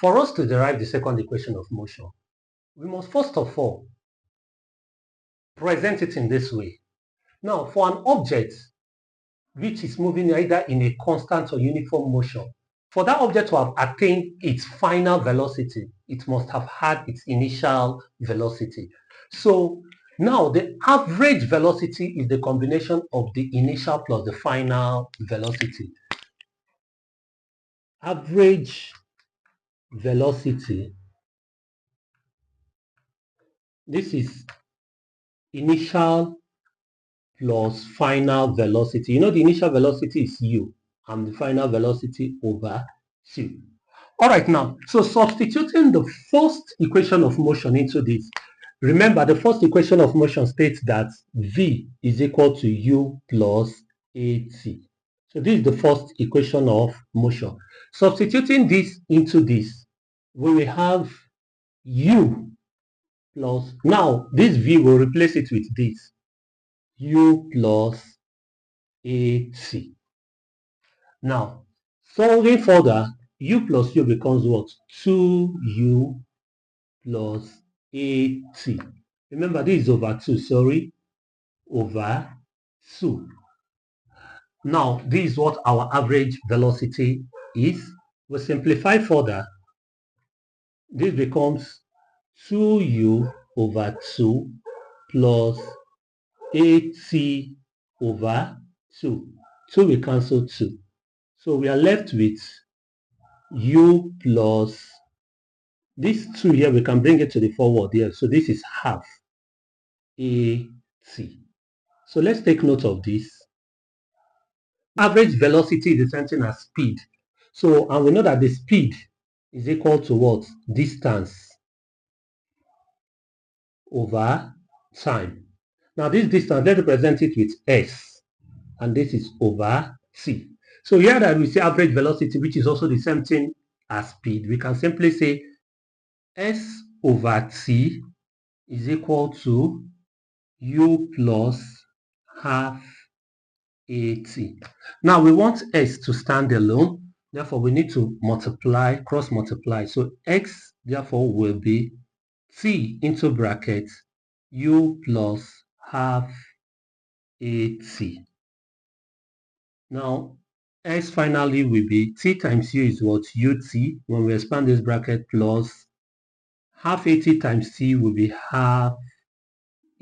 for us to derive the second equation of motion, we must first of all present it in this way. Now, for an object which is moving either in a constant or uniform motion, for that object to have attained its final velocity, it must have had its initial velocity. So now the average velocity is the combination of the initial plus the final velocity. Average velocity, this is initial plus final velocity. You know the initial velocity is u and the final velocity over 2. All right, now, so substituting the first equation of motion into this, remember the first equation of motion states that v is equal to u plus at. So this is the first equation of motion. Substituting this into this, we will have u plus, now this v will replace it with this, u plus at. Now, solving further, u plus u becomes what? 2u plus at. Remember, this is over 2, sorry, over 2. Now, this is what our average velocity is. We simplify further. This becomes 2u over 2 plus at over 2. 2 will cancel 2. So we are left with u plus, this 2 here, we can bring it to the forward here. So this is half at. So let's take note of this. Average velocity is the same thing as speed. So, and we know that the speed is equal to what? Distance over time. Now this distance, let's represent it with s, and this is over t. So here that we say average velocity, which is also the same thing as speed, we can simply say s over t is equal to u plus half at. Now we want s to stand alone, therefore we need to multiply, cross multiply. So x therefore will be t into bracket u plus half at. Now s finally will be t times u is what? ut, when we expand this bracket, plus half at times t will be half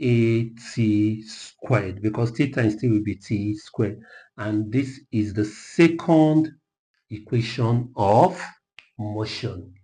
at squared, because t times t will be t squared, and this is the second equation of motion.